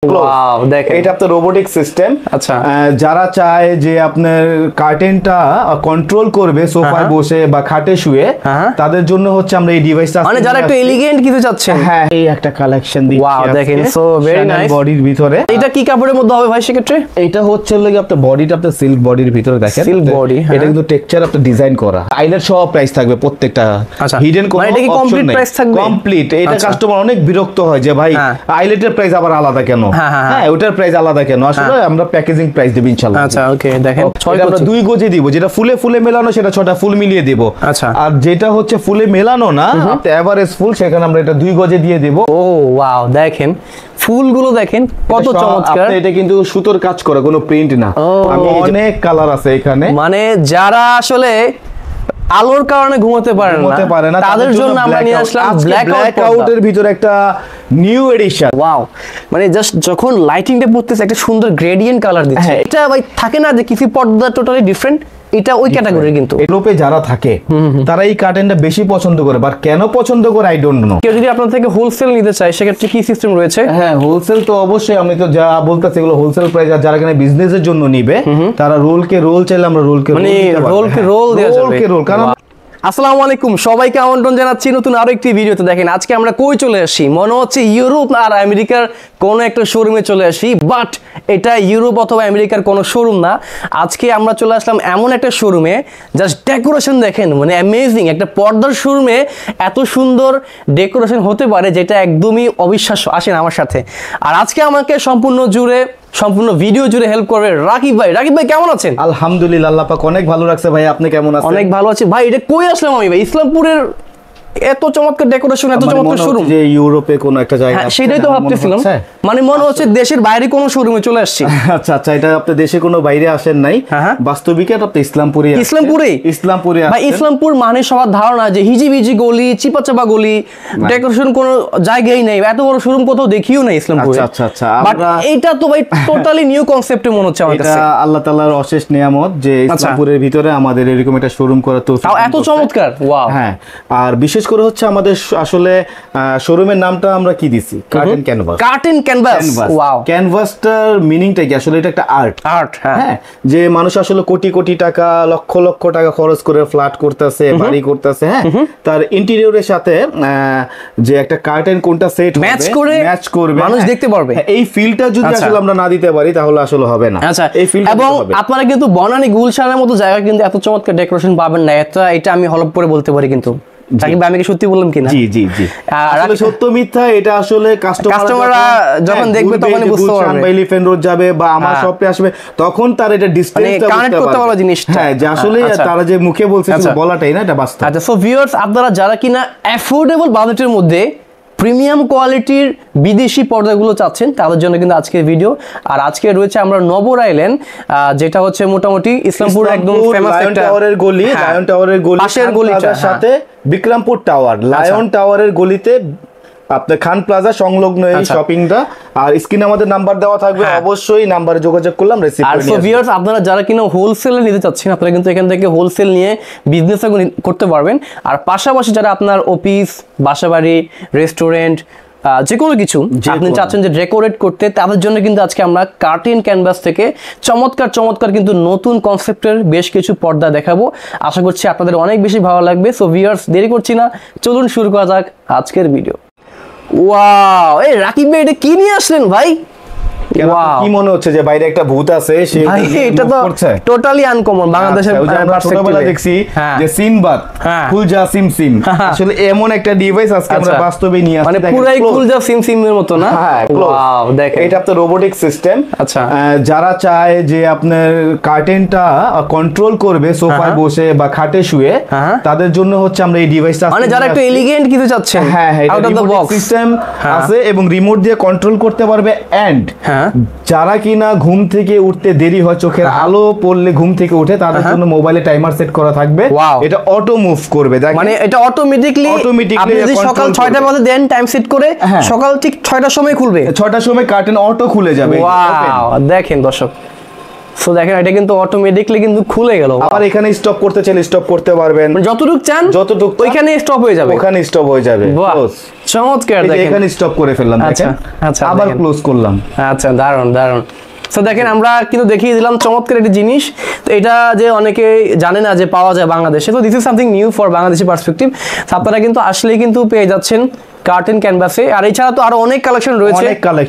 Wow দেখেন এটা আপনার রোবোটিক সিস্টেম। আচ্ছা যারা চায় যে আপনার কার্টেনটা কন্ট্রোল করবে সোফায় বসে বা খাটে শুয়ে তাদের জন্য হচ্ছে আমরা এই ডিভাইসটা, মানে যারা একটু এলিগেন্ট কিছু চাচ্ছেন। হ্যাঁ এই একটা কালেকশন দিচ্ছি। ওয়াও দেখেন সো ভেরি নাইস। বডির ভিতরে এটা কি কাপড়ের মধ্যে হবে ভাই সেক্ষেত্রে? এটা হচ্ছে লাগে আপনার বডিটা আপনার সিল্ক বডির ভিতরে দেখেন, সিল্ক বডি। এটা কিন্তু টেক্সচার আপনার ডিজাইন করা, আইলেট সহ প্রাইস থাকবে প্রত্যেকটা। আচ্ছা হিডেন কোন মানে এটা কি কমপ্লিট প্রাইস থাকবে? কমপ্লিট। এটা কাস্টমার অনেক বিরক্ত হয় যে ভাই আইলেটের প্রাইস আবার আলাদা কেন, হ্যাঁ ওটার প্রাইস আলাদা কেন, আসলে আমরা প্যাকেজিং প্রাইস দেব ইনশাআল্লাহ। আচ্ছা ওকে দেখেন আমরা 2 গজে দিব, যেটা ফুলে ফুলে মেলানো সেটা 6টা ফুল মিলিয়ে দেব। আচ্ছা আর যেটা হচ্ছে ফুলে মেলানো না আপনি এভারেজ ফুল, সেখানে আমরা এটা 2 গজে দিয়ে দেব। ও ওয়াও দেখেন ফুলগুলো দেখেন কত চমৎকার। এটা কিন্তু সুতোর কাজ করা, কোনো প্রিন্ট না। আমি অনেক কালার আছে এখানে, মানে যারা আসলে আলোর কারণে ঘুমোতে পারে না তাদের জন্য আমরা নিয়ে আসলাম ব্ল্যাক আউটের ভিতরে একটা নিউ এডিশন। ওয়াও মানে জাস্ট যখন লাইটিংটা পড়তেছে একটা সুন্দর গ্রেডিয়েন্ট কালার দিচ্ছে। এটা ভাই থাকে না যে কিছু পর্দা টোটালি ডিফারেন্ট, এটা ওই ক্যাটাগরি। কিন্তু ইউরোপে যারা থাকে তারা এই কার্টেনটা বেশি পছন্দ করে, বাট কেন পছন্দ করে আই ডোন্ট নো। কেউ যদি আপনার থেকে হোলসেল নিতে চায় সেক্ষেত্রে কি সিস্টেম রয়েছে? হ্যাঁ হোলসেল তো অবশ্যই, আমি তো যা বলতেছি এগুলো হোলসেল প্রাইস। আর যারা এখানে বিজনেসের জন্য নিবে তারা রোলকে রোল চাইলে আমরা রোলকে মানে রোলকে রোল দেওয়া যাবে। রোলকে রোল। কারণ আসসালামু আলাইকুম, সবাইকে আমন্ত্রণ জানাচ্ছি নতুন আরো একটি ভিডিওতে। দেখেন আজকে আমরা কই চলে আসি, মনে হচ্ছে ইউরোপ আর আমেরিকার কোনো একটা শোরুমে চলে আসি, বাট এটা ইউরোপ অথবা আমেরিকার কোনো শোরুম না। আজকে আমরা চলে আসলাম এমন একটা শোরুমে, জাস্ট ডেকোরেশন দেখেন, মানে অ্যামেজিং। একটা পর্দার শোরুমে এত সুন্দর ডেকোরেশন হতে পারে যেটা একদমই অবিশ্বাস্য। আসেন আমার সাথে। আর আজকে আমাকে সম্পূর্ণ ভিডিও জুড়ে হেল্প করবে রাকিব ভাই। রাকিব ভাই কেমন আছেন? আলহামদুলিল্লাহ, আল্লাহ পাক অনেক ভালো রাখছে ভাই। আপনি কেমন আছেন? অনেক ভালো আছি ভাই। এটা কই আসলাম আমি ভাই? ইসলামপুরের এত চমৎকার ডেকোরেশন, এত চমৎকার শোরুম যে ইউরোপে কোন একটা জায়গা। সেটাই তো ভাবতেছিলাম, মানে মনে হচ্ছে দেশের বাইরে কোন শোরুমে চলে আসছি। আচ্ছা আচ্ছা, এটা আপনি দেশে কোনো বাইরে আসেন নাই, বাস্তবিক আপনি ইসলামপুরে। ইসলামপুরে ভাই ইসলামপুর মানে সবার ধারণা যে হিজিবিজি গলি, চিপাচাপা গলি, ডেকোরেশন কোনো জায়গায় নেই, এত বড় শোরুম কোথাও দেখিও নাই ইসলামপুরে। আচ্ছা আচ্ছা, বাট এটা তো ভাই টোটালি নিউ কনসেপ্টে মনে হচ্ছে আমার কাছে। এটা আল্লাহ তাআলার অশেষ নিয়ামত যে ইসলামপুরের ভিতরে আমাদের এরকম একটা শোরুম করা, তো এত চমৎকার। ওয়াও। হ্যাঁ, আর বিশেষ করে হচ্ছে আমাদের আসলে শোরুমের নামটা আমরা কি দিছি? Curtain canvas. Curtain canvas. Wow. ক্যানভাসটার মিনিংটা কি? আসলে এটা একটা আর্ট। হ্যাঁ, যে মানুষ আসলে কোটি কোটি টাকা, লক্ষ লক্ষ টাকা খরচ করে ফ্ল্যাট করতেছে, বাড়ি করতেছে, হ্যাঁ, তার ইন্টেরিয়রের সাথে যে একটা কার্টেন কোনটা সেট হবে, ম্যাচ করবে, মানুষ দেখতে পারবে। এই ফিলটা যদি আসলে আমরা না দিতে পারি তাহলে আসলে হবে না। আচ্ছা, এই ফিলটা এবং আপনারা কিন্তু বনানী গুলশানের মতো জায়গা কিন্তু এত চমৎকার ডেকোরেশন পাবেন না। এটা আমি হলপ করে বলতে পারি। কিন্তু আমি কি সত্যি বললাম কিনা? জি জি জি, আসলে সত্য মিথ্যা এটা আসলে কাস্টমাররা যখন দেখবে তখনই বুঝতে পারবে। বাইলি ফেন রোড যাবে বা আমার শপে আসবে, তখন তার এটা ডিসটেন্সটা কানেক্ট করতে পারবে জিনিসটা। হ্যাঁ, যে আসলে তারা যে মুখে বলছে শুধু বলাটাই না, এটা বাস্তব। আচ্ছা, সো ভিউয়ার্স, আপনারা যারা কিনা অ্যাফোর্ডেবল বাজেটের মধ্যে প্রিমিয়াম কোয়ালিটির বিদেশি পর্দাগুলো চাচ্ছেন তাদের জন্য কিন্তু আজকের ভিডিও। আর আজকে রয়েছে আমরা নবর আইল্যান্ড, যেটা হচ্ছে মোটামুটি ইসলামপুর একদম ফেমাস একটা টাওয়ারের গলি, লায়ন টাওয়ারের গলি পাশের গলিটার সাথে বিক্রমপুর টাওয়ার, লায়ন টাওয়ারের গলিতে আপনার খান প্লাজা সংলগ্ন এই শপিংটা। আর স্ক্রিনে আমাদের নাম্বার দেওয়া থাকবে, অবশ্যই নাম্বারে যোগাযোগ করলাম রিসিভ করে নিয়ে। আর ভিউয়ার্স, আপনারা যারা কিনা হোলসেলে নিতে চাচ্ছেন আপনারা কিন্তু এখান থেকে হোলসেল নিয়ে বিজনেস করতে পারবেন। আর পাশাপাশি যারা আপনার অফিস, বাসাবাড়ি, রেস্টুরেন্ট, যে কোনো কিছু আপনি চাচ্ছেন যে ডেকোরেট করতে, তাদের জন্য কিন্তু আজকে আমরা কার্টেন ক্যানভাস থেকে চমৎকার কিন্তু নতুন কনসেপ্টের বেশ কিছু পর্দা দেখাবো। আশা করছি আপনাদের অনেক বেশি ভালো লাগবে। সো ভিউয়ার্স, দেরি করছি না, চলুন শুরু করা যাক আজকের ভিডিও। ওয়াও, এই রাকিব ভাই এটা কি নিয়ে আসলেন ভাই? কি মনে হচ্ছে যে বাইরে একটা ভূত আছে? এটা তো টোটালি আনকমন বাংলাদেশের ছোটবেলা দেখছি যে সিনবাদ, কুলজা সিম, আসলে এমন একটা ডিভাইস আজকে আমরা বাস্তবে নিয়ে আসছি। মানে পুরাই কুলজা সিম এর মতো না? ওয়াও দেখেন, এটা আপনার রোবোটিক সিস্টেম। আচ্ছা, যারা চায় যে আপনার কার্টেনটা কন্ট্রোল করবে সোফায় বসে বা খাটে শুয়ে তাদের জন্য হচ্ছে আমরা এই ডিভাইসটা, মানে যারা একটু এলিগেন্ট কিছু চাচ্ছেন। হ্যাঁ হ্যাঁ, out of the box system আছে এবং রিমোট দিয়ে কন্ট্রোল করতে পারবে। এন্ড যারা কিনা ঘুম থেকে উঠতে দেরি হয়, চোখের আলো পড়লে ঘুম থেকে উঠে, তাদের জন্য মোবাইলে টাইমার সেট করা থাকবে। এটা অটো মুভ করবে, মানে এটা অটোমেটিকলি আপনি যদি সকাল 6টা বাজে দেন টাইম সেট করে, সকাল ঠিক 6টার সময় খুলবে, 6টার সময় কার্টেন অটো খুলে যাবে। ওয়াও দেখেন দর্শক, সো দেখেন এটা কিন্তু অটোমেটিকলি কিন্তু খুলে গেল। আবার এখানে স্টপ করতে চাইলে স্টপ করতে পারবেন, যতটুকু চান ওইখানে স্টপ হয়ে যাবে, ওখানে স্টপ হয়ে যাবে। চমৎকার দেখেন, এখানে স্টপ করে ফেললাম, দেখেন আচ্ছা আবার ক্লোজ করলাম। আচ্ছা, দারুন দারুন। তো দেখেন আমরা কিন্তু দেখিয়ে দিলাম চমৎকার একটি জিনিস। তো এটা যে অনেকে জানে না যে পাওয়া যায় বাংলাদেশে, তো this is something new for Bangladeshi perspective. আপনারা কিন্তু আসলেই কিন্তু পেয়ে যাচ্ছেন কার্টেন ক্যানভাসে। আর এছাড়া তো আরো অনেক কালেকশন রয়েছে,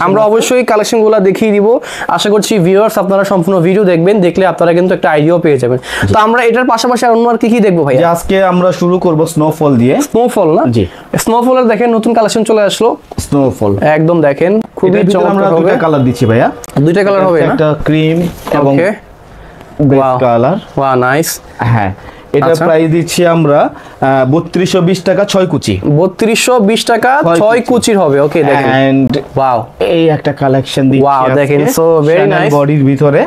আমরা অবশ্যই কালেকশনগুলো দেখিয়ে দিব। আশা করছি ভিউয়ার্স আপনারা সম্পূর্ণ ভিডিও দেখবেন, দেখলে আপনারা কিন্তু একটা আইডিয়াও পেয়ে যাবেন। তো আমরা এটার পাশাপাশি অন্য আর কি দেখবো ভাই? আজকে আমরা শুরু করব স্নোফল দিয়ে। স্নোফল না? জি, স্নোফলের দেখেন নতুন কালেকশন চলে আসলো। স্নোফল একদম দেখেন খুবই চমৎকার হবে। দুটো কালার দিচ্ছি ভাইয়া, দুইটা কালার হবে না? একটা ক্রিম এবং বেজ কালার। Wow, nice. হ্যাঁ, এটা প্রাইস দিচ্ছি আমরা 3220 টাকা 6 কুচি। 3220 টাকা 6 কুচির হবে। ওকে, দেখেন এন্ড ওয়াও, এই একটা কালেকশন দিচ্ছি। ওয়াও, দেখেন সো ভেরি নাইস। বডির ভিতরে,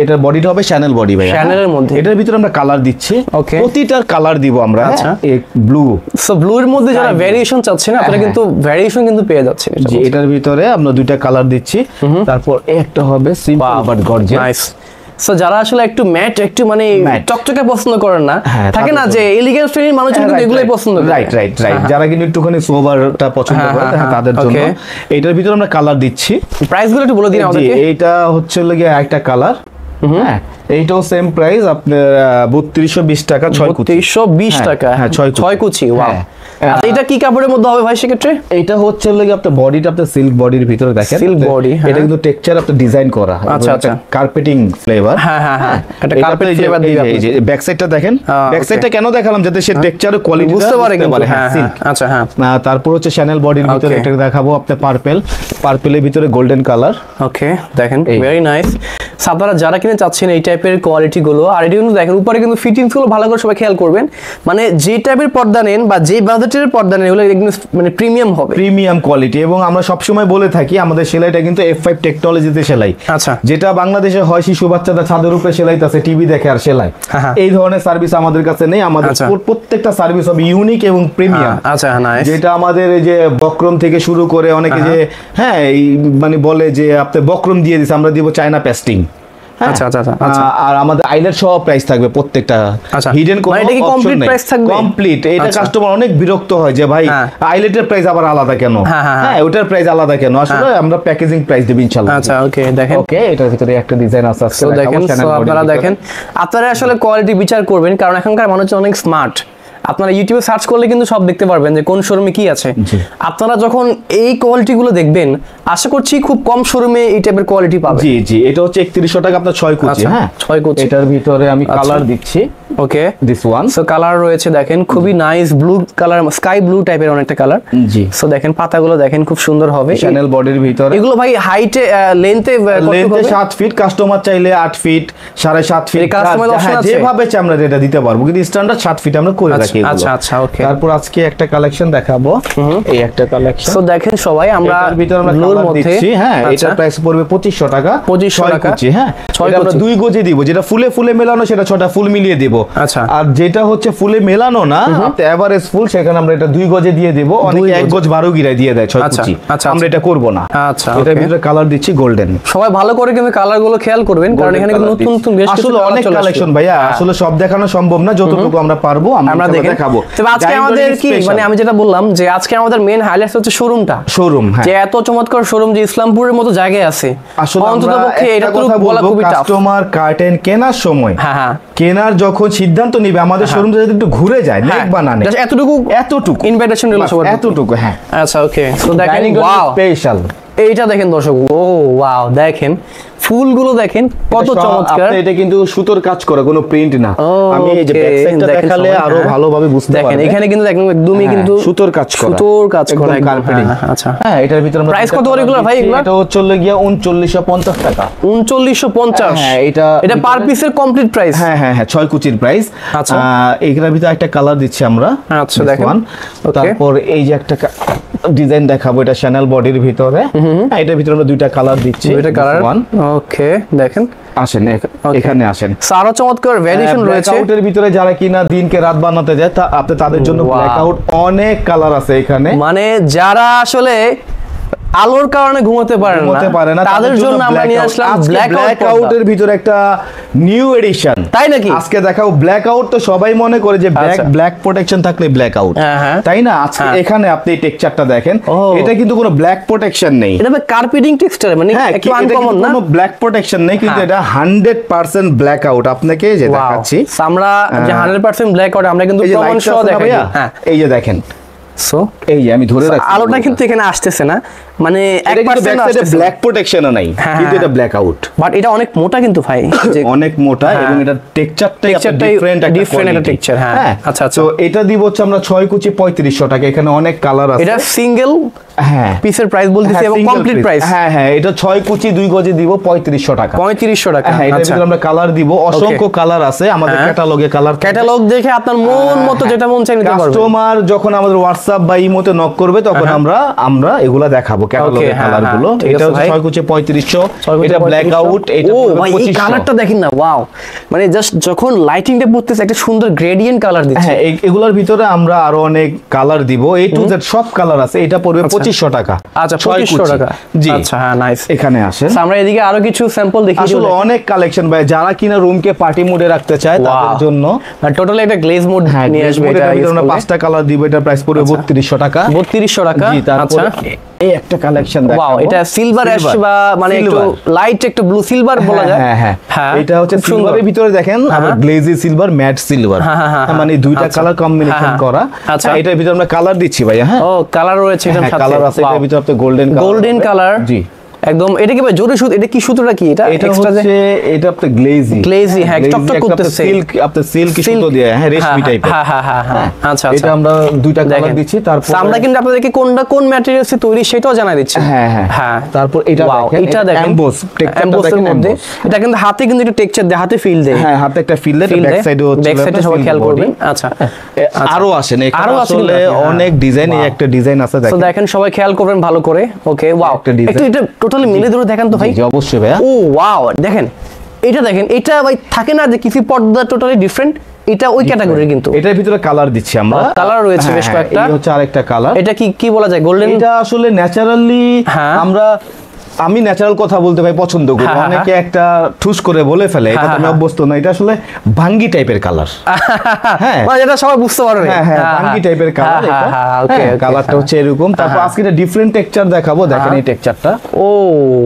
এটার বডিটা হবে শ্যানেল বডি ভাই, শ্যানেলের মধ্যে। এটার ভিতরে আমরা কালার দিচ্ছি, ওকে, প্রতিটার কালার দিব আমরা। আচ্ছা, এক ব্লু। সো ব্লু এর মধ্যে যারা ভেরিয়েশন চাচ্ছেন আপনারা কিন্তু ভেরিয়েশন কিন্তু পেয়ে যাচ্ছেন। জি, এটার ভিতরে আমরা দুইটা কালার দিচ্ছি। তারপর একটা হবে simple but gorgeous. Nice. So যারা আসলে একটু ম্যাট, একটু মানে টকটকে পছন্দ করেন না, থাকে না যে এলিগেন্ট শ্রেণীর মানুষ কিন্তু এগুলাই পছন্দ করে। রাইট রাইট রাইট, যারা কিন্তু একটুখানি সোবারটা পছন্দ করে তাদের জন্য এটার ভিতরে আমরা কালার দিচ্ছি। প্রাইসগুলো একটু বলে দিন আমাদেরকে। এইটা হচ্ছে লাগে একটা কালার, হ্যাঁ, এইটাও সেম প্রাইস আপনার 3220 টাকা 6 কুচি। 3220 টাকা, হ্যাঁ, 6 কুচি। ওয়াও। আচ্ছা, এটা কি কাপড়ের মধ্যে হবে ভাই সেক্ষেত্রে? এটা হচ্ছে লাগে আপনার বডিটা আপনার সিল্ক বডির ভিতরে দেখেন, সিল্ক বডি। এটা কিন্তু টেক্সচার আপনার ডিজাইন করা। আচ্ছা আচ্ছা, কার্পেটিং ফ্লেভার। হ্যাঁ হ্যাঁ হ্যাঁ, এটা কার্পেট ফ্লেভার দিবে। এই যে ব্যাক সাইডটা দেখেন, ব্যাক সাইডটা কেন দেখালাম যাতে সে টেক্সচার ও কোয়ালিটি বুঝতে পারে কিন্তু। হ্যাঁ, সিল্ক। আচ্ছা, হ্যাঁ। তারপর হচ্ছে শ্যানেল বডির ভিতরে এটা দেখাবো আপনার পার্পলের ভিতরে গোল্ডেন কালার। ওকে, দেখেন ভেরি নাইস। আপনারা যারা কিনে চাচ্ছেন এই টাইপের কোয়ালিটি গুলো, আর এটা কিন্তু দেখেন উপরে কিন্তু ফিটিংস গুলো ভালো করে সবাই খেয়াল করবেন। মানে যে টাইপের পর্দা নেন বা যে বাজেটের পর্দা নেন এগুলো মানে প্রিমিয়াম হবে, প্রিমিয়াম কোয়ালিটি। এবং আমরা সবসময় বলে থাকি আমাদের সেলাইটা কিন্তু F5 টেকনোলজিতে সেলাই। আচ্ছা, যেটা বাংলাদেশে হয় শিশু বাচ্চাদের ছাদের উপরে সেলাইতেছে, টিভি দেখে আর সেলাই, এই ধরনের সার্ভিস আমাদের কাছে নেই। আমাদের প্রত্যেকটা সার্ভিস হবে ইউনিক এবং প্রিমিয়াম। আচ্ছা, নাইস। যেটা আমাদের এই যে বক্রম থেকে শুরু করে অনেকে যে হ্যাঁ মানে বলে যে আপনি বক্রম দিয়ে দিছে, আমরা দিব চায়না পেস্টিং। আচ্ছা আচ্ছা আচ্ছা, আর আমাদের আইলেট সহ প্রাইস থাকবে প্রত্যেকটা, হিডেন কোনো অপশন নেই, কমপ্লিট। এটা কাস্টমার অনেক বিরক্ত হয় যে ভাই আইলেটের প্রাইস আবার আলাদা কেন, হ্যাঁ ওটার প্রাইস আলাদা কেন। আসলে আমরা প্যাকেজিং প্রাইস দেব ইনশাআল্লাহ। আচ্ছা, ওকে, দেখেন। ওকে, এটার ভিতরে একটা ডিজাইন আছে আজকে দেখেন। সো আপনারা দেখেন, আপনারা আসলে কোয়ালিটি বিচার করবেন, কারণ এখনকার মানুষ অনেক স্মার্ট। আপনারা ইউটিউবে সার্চ করলে কিন্তু সব দেখতে পারবেন যে কোন শোরুমে কি আছে। আপনারা যখন এই কোয়ালিটি গুলো দেখবেন, আশা করছি খুব কম শোরুমে এই টাইপের কোয়ালিটি পাবেন। জি জি, এটা হচ্ছে 3100 টাকা আপনার 6 কুচি। হ্যাঁ, 6 কুচি। এটার ভিতরে আমি কালার দিচ্ছি। ওকে, দিস ওয়ান। সো কালার রয়েছে দেখেন, খুবই nice blue colour, sky blue টাইপের অনেকটা কালার। জি, সো দেখেন পাতাগুলো দেখেন খুব সুন্দর হবে। শ্যানেল বডির ভিতরে এগুলো ভাই হাইটে লেন্থে 7 ফিট, কাস্টমার চাইলে 8 ফিট 7.5 ফিট, যেভাবে চাই আমরা এটা দিতে পারবো, কিন্তু স্ট্যান্ডার্ড 7 ফিট আমরা করে রাখি। আচ্ছা আচ্ছা, ওকে। তারপর আজকে একটা কালেকশন দেখাবো, এই একটা কালেকশন। সো দেখেন সবাই, আমরা ভিতরে আমরা কালার দিচ্ছি। হ্যাঁ, এটা প্রাইস পড়বে 2500 টাকা 2500 টাকা। হ্যাঁ, এটা আমরা 2 গজে দিব, যেটা ফুলে ফুলে মেলানো সেটা 6টা ফুল মিলিয়ে দেব। আচ্ছা, আর যেটা হচ্ছে ফুলে মেলানো না, আপনি এভারেজ ফুল, সেখানে আমরা এটা 2 গজে দিয়ে দেব। অনেকে 1 গজ 12 গিরায় দিয়ে দেয় 6 কুচি, আমরা এটা করব না। আচ্ছা, এটার ভিতরে কালার দিচ্ছি গোল্ডেন। সবাই ভালো করে কিন্তু কালার গুলো খেয়াল করবেন, কারণ এখানে নতুন নতুন বেশ কিছু আসলে অনেক কালেকশন ভাইয়া, আসলে সব দেখানো সম্ভব না, যতটুকু আমরা পারবো আমরা দেখাবো। তবে আজকে আমাদের কি মানে আমি যেটা বললাম যে আজকে আমাদের মেইন হাইলাইটস হচ্ছে শোরুমটা, যে এত চমৎকার শোরুম যে ইসলামপুরের মতো জায়গায় আছে। আসলে অন্ততপক্ষে এটা তো বলা খুবই টাফ। কাস্টমার কার্টেন কেনার সময়, হ্যাঁ, কেনার যখন সিদ্ধান্ত নিবে আমাদের শোরুম যদি একটু ঘুরে যায়, নেক বানানে এতটুকু ইনভাইটেশন দিল সবার, এতটুকু। হ্যাঁ, আচ্ছা, ওকে। সো দেখেন, ওয়াও, স্পেশাল। এইটা দেখেন দর্শক, ও ওয়াও, দেখেন ফুলগুলো দেখেন কত চমৎকার। এটা কিন্তু সুতোর কাজ করা, কোনো প্রিন্ট না। আমি এই যে ব্যাক সাইডটা দেখালে আরো ভালোভাবে বুঝতে পারবেন। দেখেন এখানে কিন্তু একদমই কিন্তু সুতোর কাজ করা, একদম কার্পেটিং। আচ্ছা, হ্যাঁ, এটার ভিতরে আমরা প্রাইস কত করে এগুলো ভাই? এগুলো এটা হচ্ছে গিয়া 3950 টাকা। 3950। হ্যাঁ, এটা পার পিসের কমপ্লিট প্রাইস। হ্যাঁ হ্যাঁ হ্যাঁ, 6 কুচির প্রাইস। আচ্ছা, এইটার ভিতরে একটা কালার দিচ্ছি আমরা। আচ্ছা, দেখেন। তারপর এই যে একটা ডিজাইন দেখাবো, এটা শ্যানেল বডির ভিতরে। এটার ভিতরে আমরা দুইটা কালার দিচ্ছি, দুইটা কালার। ওকে, দেখেন, আসেন এখানে আসেন। সারা চমৎকার ভ্যারিয়েশন রয়েছে। ব্ল্যাকআউটের ভিতরে যারা কিনা দিনকে রাত বানাতে যায়, আপনি তাদের জন্য ব্ল্যাকআউট অনেক কালার আছে এখানে। মানে যারা আসলে আলোর কারণে ঘুমাতে পারে না তাদের জন্য আমরা নিয়ে আসলাম ব্ল্যাক আউটের ভিতরে একটা নিউ এডিশন। তাই নাকি? আজকে দেখাবো ব্ল্যাক আউট। তো সবাই মনে করে যে ব্ল্যাক প্রোটেকশন থাকলে ব্ল্যাক আউট, তাই না? আজকে এখানে আপনি এই টেক্সচারটা দেখেন, এটা কিন্তু কোনো ব্ল্যাক প্রোটেকশন নেই, এটা কার্পেটিং টেক্সচার, মানে একটু আনকমন না, কোনো ব্ল্যাক প্রোটেকশন নেই, কিন্তু এটা 100% ব্ল্যাক আউট। আপনাকে যে দেখাচ্ছি আমরা যে 100% ব্ল্যাক আউট আমরা কিন্তু প্রমাণ সহ দেখাই। এই যে দেখেন, সো এই যে আমি ধরে রাখছি, আলোটা কিন্তু এখানে আসতেছে না, মানে 1% আসছে, ব্ল্যাক প্রোটেকশনও নাই, কিন্তু এটা ব্ল্যাক আউট। বাট এটা অনেক মোটা কিন্তু ভাই, অনেক মোটা, এবং এটা টেক্সচারটাই ডিফারেন্ট একটা টেক্সচার। হ্যাঁ, আচ্ছা আচ্ছা। তো এটা দিব হচ্ছে আমরা 6 কুচি 3500 টাকা। এখানে অনেক কালার আছে। এটা সিঙ্গেল পিসের প্রাইস বলতেছি এবং কমপ্লিট প্রাইস। হ্যাঁ, এটা 6 কুচি 2 গজি দিব 3500 টাকা। 3500 টাকা। হ্যাঁ, এটার ভিতরে আমরা কালার দিব, অসংখ্য কালার আছে আমাদের ক্যাটালগে। ক্যাটালগ দেখে আপনার মন মতো যেটা মন চাই নিতে পারবেন। কাস্টমার যখন আমাদের হোয়াটসঅ্যাপ বা ইমোতে নক করবে তখন আমরা এগুলা দেখাবো ক্যাটালগের কালারগুলো। এটা হচ্ছে 6 কুচি 3500, এটা ব্ল্যাক আউট। এটা এই কালারটা দেখেন না, ওয়াও, মানে জাস্ট যখন লাইটিংটা পড়তেছে একটা সুন্দর গ্রেডিয়েন্ট কালার দিচ্ছে। হ্যাঁ, এগুলোর ভিতরে আমরা আরো অনেক কালার দিব, A to Z সব কালার আছে। এটা পড়বে 2500 টাকা। আচ্ছা, 2500 টাকা। জি, আচ্ছা, হ্যাঁ, নাইস। এখানে আসেন, আমরা এদিকে আরো কিছু স্যাম্পল দেখি। আসলে অনেক কালেকশন ভাই, যারা কিনা রুমকে পার্টি মোডে রাখতে চায় তাদের জন্য টোটালি একটা গ্লেজ মোড নিয়ে আসবে। এটা আমরা 5টা কালার দিব। এটা প্রাইস পড়বে 3200 টাকা। 3200 টাকা। আচ্ছা, এই একটা কালেকশন দেখো, ওয়াও, এটা সিলভার অ্যাশ বা মানে একটু লাইট একটু ব্লু সিলভার বলা যায়। হ্যাঁ, এটা হচ্ছে সিলভারের ভিতরে দেখেন আবার গ্লেজি সিলভার, ম্যাট সিলভার, মানে দুইটা কালার কম্বিনেশন করা। আচ্ছা, এটার ভিতরে আমরা কালার দিচ্ছি ভাই। হ্যাঁ, ও কালার রয়েছে, এটার সাথে কালার আছে। এটার ভিতরে আপনি গোল্ডেন কালার। জি, একদম। এটা কি ভাই জোরে সুতো? এটা কি সুতোটা কি? এটা এক্সট্রা যে এটা আপনি গ্লেজি, হ্যাঁ, টকটক করতেছে, সিল্ক, আপনি সিল্ক সুতো দিয়ে, হ্যাঁ, রেশমি টাইপের। হ্যাঁ, আচ্ছা। এটা আমরা দুইটা কালার দিচ্ছি। তারপর আমরা কিন্তু আপনাদেরকে কোন ম্যাটেরিয়ালসে তৈরি সেটাও জানাই দিচ্ছি। হ্যাঁ। তারপর এটা দেখেন, এমবোস টেক্সচারটার মধ্যে এটা কিন্তু হাতে কিন্তু একটু টেক্সচার দেয়, হাতে ফিল দেয়। হ্যাঁ, হাতে একটা ফিল দেয়। ব্যাক সাইডে হচ্ছে, ব্যাক সাইডে সবাই খেয়াল করবেন। আচ্ছা, আরো আসেন, এখানে আসলে অনেক ডিজাইন, এই একটা ডিজাইন আছে দেখেন, সবাই খেয়াল করবেন ভালো করে। ওকে, ওয়াও, একটু এটা টোটালি মিলে ধরে দেখেন তো ভাই। জি, অবশ্যই ভাই। ও ওয়াও, দেখেন এটা ভাই থাকে না যে কিছু পর্দা টোটালি ডিফারেন্ট, এটা ওই ক্যাটাগরির। কিন্তু এটার ভিতরে কালার দিচ্ছি আমরা, কালার রয়েছে বেশ কয়েকটা। এই হচ্ছে আরেকটা কালার। এটা কি বলা যায়? গোল্ডেন। এটা আসলে ন্যাচারালি আমি ন্যাচারাল কথা বলতে ভাই পছন্দ করি। অনেকে একটা ঠুস করে বলে ফেলে, এটা আমি অভ্যস্ত না। এটা আসলে ভাঙ্গি টাইপের কালার। হ্যাঁ, মানে এটা সবাই বুঝতে পারবে। হ্যাঁ, ভাঙ্গি টাইপের কালার। এটা ওকে, কালারটা হচ্ছে এরকম। তারপর আজকে এটা ডিফারেন্ট টেক্সচার দেখাবো। দেখেন এই টেক্সচারটা। ও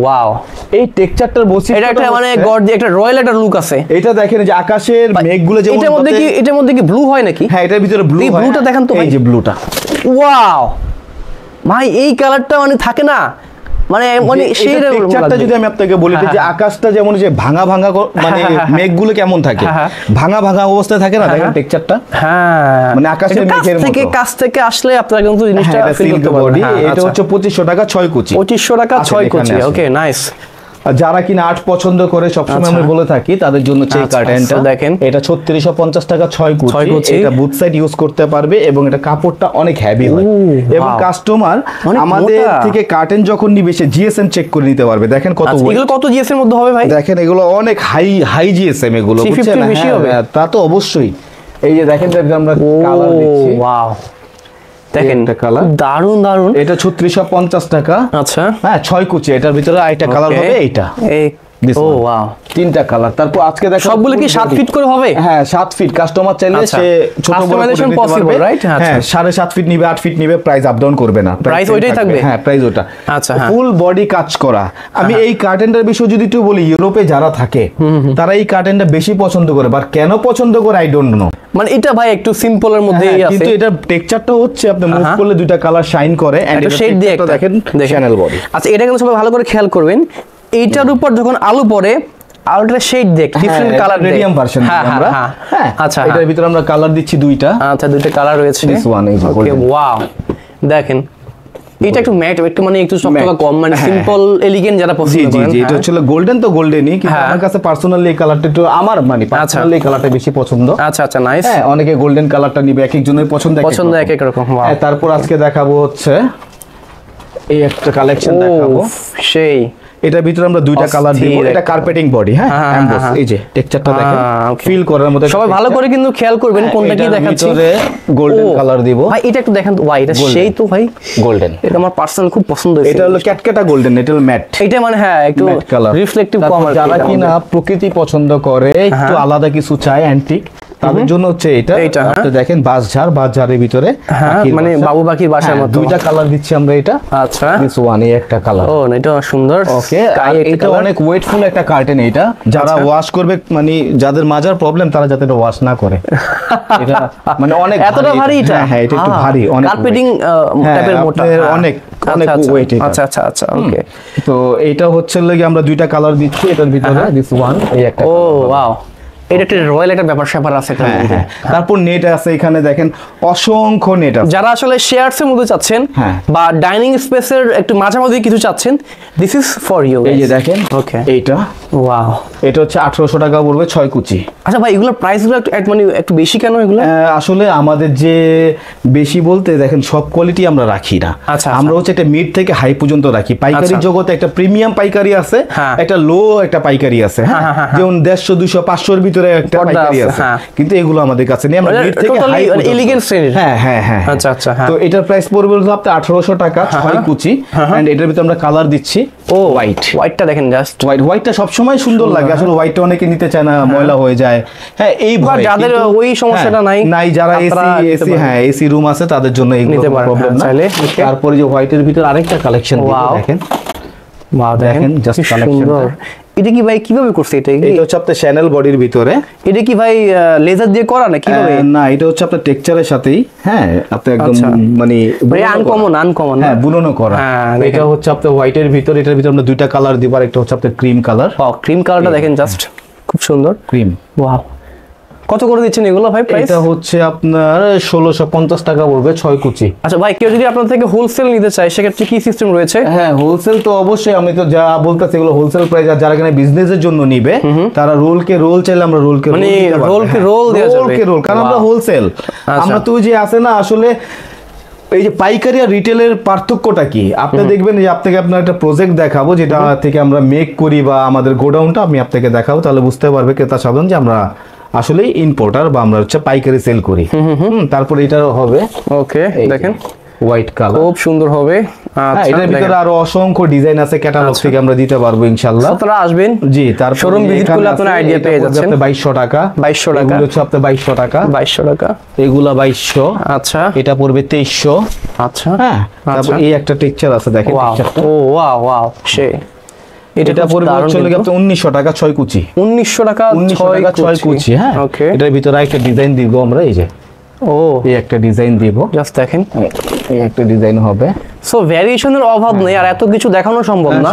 ওয়াও, এই টেক্সচারটার বৈশিষ্ট্য, এটা একটা মানে গর্জি, একটা রয়্যাল একটা লুক আছে। এটা দেখেন যে আকাশের মেঘগুলো যেমন, এটার মধ্যে কি ব্লু হয় নাকি? হ্যাঁ, এটার ভিতরে ব্লু হয়। ব্লুটা দেখেন তো, এই যে ব্লুটা, ওয়াও ভাই, এই কালারটা মানে থাকে না, মানে সেই টেক্সচারটা যদি আমি আপনাকে বলি যে আকাশটা যেমন যে ভাঙা মানে মেঘগুলো কেমন থাকে, ভাঙা অবস্থায় থাকে না, দেখেন টেক্সচারটা। হ্যাঁ, মানে আকাশের মেঘের মতো। কাছ থেকে আসলে আপনারা কিন্তু জিনিসটা ফিল করতে পারবেন। এটা হচ্ছে 2500 টাকা 6 কুচি। 2500 টাকা 6 কুচি। ওকে, নাইস। যারা কিনা আর্ট পছন্দ করে, সবসময় আমি বলে থাকি তাদের জন্য এই কার্টেনটা দেখেন, এটা 3650 টাকা 6 কুচি। এটা বুথ সাইড ইউজ করতে পারবে এবং এটা কাপড়টা অনেক হেভি হয়, এবং কাস্টমার আমাদের থেকে কার্টেন যখন নিবে সে জিএসএম চেক করে নিতে পারবে। দেখেন এগুলো কত জিএসএম এর মধ্যে হবে ভাই? দেখেন এগুলো অনেক হাই জিএসএম, এগুলো বুঝছেন? তা তো অবশ্যই। এই যে দেখেন আমরা কালার দিচ্ছি। ওয়াও, দেখেন কালার দারুন। এটা 3650 টাকা। আচ্ছা, হ্যাঁ, 6 কুচি। এটার ভিতরে আরেকটা কালার হবে, এইটা। ও ওয়াও, তিনটা কালার। তারপর আজকে দেখো সবগুলো কি 7 ফিট করে হবে? হ্যাঁ, 7 ফিট। কাস্টমার চাইলে সে ছোট বড় করে নিতে পারবে, রাইট? হ্যাঁ, 7.5 ফিট নিবে, 8 ফিট নিবে, প্রাইস আপ ডাউন করবে না, প্রাইস ওইটাই থাকবে। হ্যাঁ, প্রাইস ওটা। আচ্ছা, ফুল বডি কাজ করা। আমি এই কার্টেনটার বিষয়ে যদি একটু বলি, ইউরোপে যারা থাকে তারা এই কার্টেনটা বেশি পছন্দ করে, বাট কেন পছন্দ করে আই ডোন্ট নো। মানে এটা ভাই একটু সিম্পলের মধ্যেই আছে, কিন্তু এটা টেক্সচারটা হচ্ছে আপনি মুভ করলে দুইটা কালার শাইন করে, এন্ড এটা শেড দিয়ে একটা দেখেন চ্যানেল বডি। আচ্ছা, এটা কিন্তু সবাই ভালো করে খেয়াল করবেন, এইটার উপর যখন আলো পড়ে আলোটা শেড দেখ, ডিফারেন্ট কালার, রেডিয়াম ভার্সন আমরা। হ্যাঁ, আচ্ছা, এটার ভিতরে আমরা কালার দিচ্ছি দুইটা। আচ্ছা, দুইটা কালার রয়েছে। This one is okay, wow, দেখেন এটা একটু ম্যাট, একটু মানে একটু সফট কম, মানে সিম্পল এলিগেন্ট যারা পছন্দ করেন। জি, এটা হচ্ছে গোল্ডেন, তো গোল্ডেনই, কিন্তু আমার কাছে পার্সোনালি এই কালারটা একটু আমার মানে পার্সোনালি এই কালারটা বেশি পছন্দ। আচ্ছা, নাইস। হ্যাঁ, অনেকে গোল্ডেন কালারটা নিবে, এক একজনের পছন্দ এক এক রকম। হ্যাঁ, তারপর আজকে দেখাবো হচ্ছে এই একটা কালেকশন দেখাবো। সেই এটার ভিতরে আমরা দুইটা কালার দিব। এটা কার্পেটিং বডি, হ্যাঁ এমবস, এই যে টেক্সচারটা দেখেন ফিল করার মতো। সবাই ভালো করে কিন্তু খেয়াল করবেন কোনটা কি দেখাচ্ছি। ভিতরে গোল্ডেন কালার দিব ভাই, এটা একটু দেখেন তো ভাই, এটা সেই তো ভাই গোল্ডেন, এটা আমার পার্সোনাল খুব পছন্দ হয়েছে। এটা হলো ক্যাটকাটা গোল্ডেন, এটা হলো ম্যাট, এটা মানে হ্যাঁ একটু রিফ্লেক্টিভ কম। যারা কিনা প্রকৃতি পছন্দ করে, একটু আলাদা কিছু চায় অ্যান্টিক, তাদের জন্য হচ্ছে এটা। আপনি দেখেন বাঁশঝাড়ের ভিতরে মানে বাবু পাখির বাসার মতো। দুইটা কালার দিচ্ছি আমরা এটা। আচ্ছা, দিস ওয়ান, এই একটা কালার। ও এটা সুন্দর। ওকে, এটা অনেক ওয়েটফুল একটা কার্টেন। এটা যারা ওয়াশ করবে, মানে যাদের মাজার প্রবলেম, তারা যাতে এটা ওয়াশ না করে। এটা মানে অনেক এতটা ভারী এটা? হ্যাঁ, এটা একটু ভারী, অনেক কার্পেটিং টাইপের মোটা, অনেক অনেক ওয়েট এটা। আচ্ছা আচ্ছা আচ্ছা, ওকে। তো এটা হচ্ছে লাগি আমরা দুইটা কালার দিচ্ছি এটার ভিতরে। দিস ওয়ান, এই একটা। ও ওয়াও, এটা একটা রয়্যাল একটা ব্যাপার আছে। তারপর নেট আছে এখানে, দেখেন অসংখ্য নেট আছে। যারা আসলে শেয়ারস এর মধ্যে চাচ্ছেন বা ডাইনিং স্পেসের একটু মাঝামাঝি কিছু চাচ্ছেন, দিস ইজ ফর ইউ। এই যে দেখেন, ওকে, এইটা ওয়াও, এটা হচ্ছে 1800 টাকা পড়বে 6 কুচি। আচ্ছা ভাই, এগুলোর প্রাইস গুলো মানে একটু বেশি কেন এগুলো? আসলে আমাদের যে বেশি বলতে দেখেন সব কোয়ালিটি আমরা রাখি না। আমরা হচ্ছে একটা মিড থেকে হাই পর্যন্ত রাখি। পাইকারি জগতে একটা প্রিমিয়াম পাইকারি আছে, একটা লো একটা পাইকারি আছে। যেমন 150, 200, 500 এর ভিতরে একটা পাইকারি আছে, কিন্তু এগুলো আমাদের কাছে নেই। আমরা মিড থেকে হাই এলিগেন্ট শ্রেণীর। হ্যাঁ হ্যাঁ হ্যাঁ, আচ্ছা আচ্ছা। তো এটার প্রাইস পড়বে আপনার 1800 টাকা 6 কুচি। এন্ড এটার ভিতরে আমরা কালার দিচ্ছি ও হোয়াইটটা দেখেন, জাস্ট হোয়াইটটা সবসময় সুন্দর লাগে। আসলে হোয়াইটটা অনেকে নিতে চায় না, ময়লা হয়ে যায়। হ্যাঁ, এই যাদের ওই সমস্যাটা নাই যারা এসি, হ্যাঁ এসি রুম আছে, তাদের জন্য এইগুলো প্রবলেম না। তারপরে যে হোয়াইটের ভিতর আরেকটা কালেকশন দেখেন, দেখেন জাস্ট কালেকশন। এটা কি ভাই কিভাবে করছে? এটা হচ্ছে আপনার শ্যানেল বডির ভিতরে। এটা কি ভাই লেজার দিয়ে করা না কিভাবে? না, এটা হচ্ছে আপনার টেক্সচারের সাথেই, হ্যাঁ আপনি একদম মানে আনকমন, হ্যাঁ বুননো করা। এটা হচ্ছে আপনার হোয়াইটের ভিতর, এটার ভিতর আমরা দুইটা কালার দিব। আর একটা হচ্ছে আপনার ক্রিম কালার। ক্রিম কালারটা দেখেন, জাস্ট খুব সুন্দর ক্রিম। ওয়াও, কত করে দিচ্ছেন এগুলো ভাই প্রাইস? এটা হচ্ছে আপনার 1650 টাকা পড়বে 6 কুচি। আচ্ছা ভাই, কেউ যদি আপনার থেকে হোলসেল নিতে চায় সেক্ষেত্রে কি সিস্টেম রয়েছে? হ্যাঁ, হোলসেল তো অবশ্যই, আমি তো যা বলতেছি এগুলো হোলসেল প্রাইস। আর যারা কিনা বিজনেসের জন্য নিবে, তারা রোল চাইলে আমরা রোলকে মানে রোল দেওয়া যাবে, কারণ আমরা হোলসেল। আমরা তো যে আছে না, আসলে এই যে পাইকারি আর রিটেলের পার্থক্যটা কি আপনি দেখবেন। যে আপনাকে আপনার একটা প্রজেক্ট দেখাবো, যেটা থেকে আমরা মেক করি, বা আমাদের গোডাউনটা আমি আপনাকে দেখাবো, তাহলে বুঝতে পারবে ক্রেতা সাধারণ যে আমরা আসলে ইম্পোর্টার বা আমরা হচ্ছে পাইকারি সেল করি। তারপর এটাও হবে। ওকে, দেখেন হোয়াইট কালার খুব সুন্দর হবে। আচ্ছা, এটার ভিতরে আরো অসংখ্য ডিজাইন আছে, ক্যাটালগ থেকে আমরা দিতে পারবো ইনশাআল্লাহ। আপনারা আসবেন, জি। তারপর শোরুম ভিজিট করলে আপনারা আইডিয়া পেয়ে যাচ্ছেন। 2200 টাকা, 2200 টাকা। এগুলো হচ্ছে আপনার 2200 টাকা, 2200 টাকা। এগুলা 2200। আচ্ছা, এটা পড়বে 2300। আচ্ছা, হ্যাঁ। তারপর এই একটা টেক্সচার আছে, দেখেন টেক্সচারটা। ও ওয়াও, সেই এটা পড়বে হচ্ছে আপনার 1900 টাকা 6 কুচি। 1900 টাকা 6 কুচি। হ্যাঁ, ওকে। এটার ভিতরে একটা ডিজাইন দিব আমরা, এই যে এই একটা ডিজাইন দিব, জাস্ট দেখেন এই একটা ডিজাইন হবে। সো ভ্যারিয়েশনের অভাব নেই, আর এত কিছু দেখানো সম্ভব না।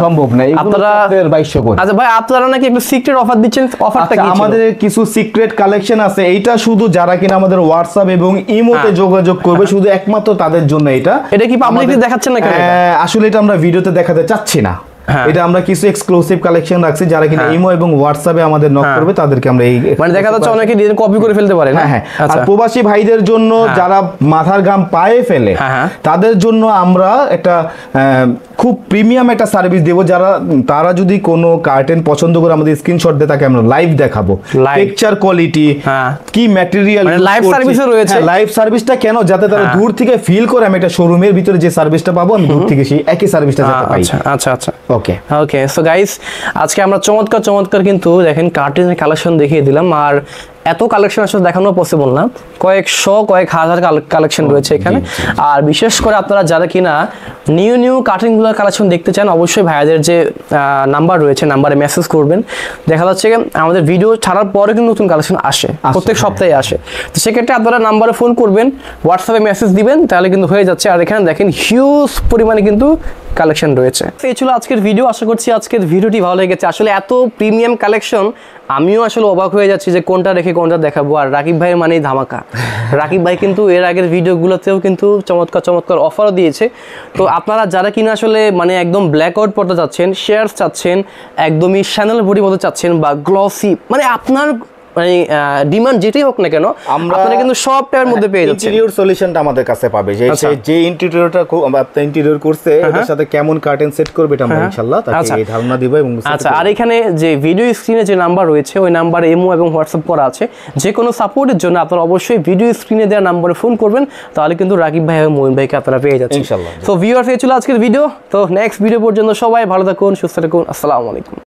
আপনারা 2200 করে। আচ্ছা ভাই, আপনারা নাকি একটা সিক্রেট অফার দিচ্ছেন, অফারটা কি? আমাদের কিছু সিক্রেট কালেকশন আছে, এইটা শুধু যারা কিনা আমাদের হোয়াটসঅ্যাপ এবং ইমোতে যোগাযোগ করবে, শুধু একমাত্র তাদের জন্য। এটা কি পাবলিকলি দেখাচ্ছেন না কেন? আসলে এটা আমরা ভিডিওতে দেখাতে চাচ্ছি না। এটা আমরা কিছু এক্সক্লুসিভ কালেকশন রাখছি, যারা কিনা ইমো এবং হোয়াটসঅ্যাপে আমাদের নক করবে, তাদেরকে আমরা এই মানে দেখা যাচ্ছে অনেকে ডিজাইন কপি করে ফেলতে পারে না। হ্যাঁ, আর প্রবাসী ভাইদের জন্য যারা মাথার ঘাম পায়ে ফেলে, তাদের জন্য আমরা একটা খুব প্রিমিয়াম একটা সার্ভিস দেব। তারা যদি কোনো কার্টেন পছন্দ করে আমাদের স্ক্রিনশট দেয়, তাকে আমরা লাইভ দেখাবো, টেক্সচার কোয়ালিটি কি ম্যাটেরিয়াল, লাইভ সার্ভিসও রয়েছে। লাইভ সার্ভিসটা কেন, যাতে তারা দূর থেকে ফিল করে আমি একটা শোরুমের ভিতরে যে সার্ভিসটা পাবো, আমি দূর থেকে সেই একই সার্ভিসটা যাতে পাই। আচ্ছা আচ্ছা, ওকে ওকে। সো গাইস, আজকে আমরা চমৎকার কিন্তু দেখেন কার্টেনের কালেকশন দেখিয়ে দিলাম। আর এত কালেকশন আসলে দেখানো পসিবল না, কয়েক হাজার কালেকশন রয়েছে এখানে। আর বিশেষ করে আপনারা যারা কিনা নিউ কার্টেনগুলোর কালেকশন দেখতে চান, অবশ্যই ভাইয়াদের যে নাম্বার রয়েছে, নাম্বারে মেসেজ করবেন। দেখা যাচ্ছে আমাদের ভিডিও ছাড়ার পরে কিন্তু নতুন কালেকশন আসে, প্রত্যেক সপ্তাহে আসে। তো সেক্ষেত্রে আপনারা নাম্বারে ফোন করবেন, হোয়াটসঅ্যাপে মেসেজ দিবেন, তাহলে কিন্তু হয়ে যাচ্ছে। আর এখানে দেখেন হিউজ পরিমাণে কিন্তু কালেকশন রয়েছে। এই ছিল আজকের ভিডিও। আশা করছি আজকের ভিডিওটি ভালো লেগেছে। আসলে এত প্রিমিয়াম কালেকশন, আমিও আসলে অবাক হয়ে যাচ্ছি যে কোনটা রেখে কোনটা দেখাবো। আর রাকিব ভাইয়ের মানেই ধামাকা। রাকিব ভাই কিন্তু এর আগের ভিডিওগুলোতেও কিন্তু চমৎকার অফারও দিয়েছে। তো আপনারা যারা কিনা আসলে মানে একদম ব্ল্যাক আউট পড়তে চাচ্ছেন, শেয়ারস চাচ্ছেন, একদমই শ্যানেল বডি বলতে চাচ্ছেন, বা গ্লসি, মানে আপনার মানে ডিমান্ড যেটাই হোক না কেন আপনারা কিন্তু সব টাইমের মধ্যে পেয়ে যাচ্ছেন। ইন্টেরিয়র সলিউশনটা আমাদের কাছে পাবে, যে ইন্টেরিয়রটা আপনি ইন্টেরিয়র করছে এটার সাথে কেমন কার্টেন সেট করবে এটা আমরা ইনশাআল্লাহ তাকে এই ধারণা দিব। এবং আচ্ছা, আর এখানে যে ভিডিও স্ক্রিনে যে নাম্বার রয়েছে ওই নাম্বারে ইমো এবং হোয়াটসঅ্যাপ করা আছে, যে কোনো সাপোর্টের জন্য আপনারা অবশ্যই ভিডিও স্ক্রিনে দেওয়া নাম্বারে ফোন করবেন, তাহলে কিন্তু রাকিব ভাই এবং মঈন ভাইকে আপনারা পেয়ে যাচ্ছেন ইনশাআল্লাহ। সো ভিউয়ার্স, এই ছিল আজকের ভিডিও। তো নেক্সট ভিডিও পর্যন্ত সবাই ভালো থাকুন, সুস্থ থাকুন, আসসালামু আলাইকুম।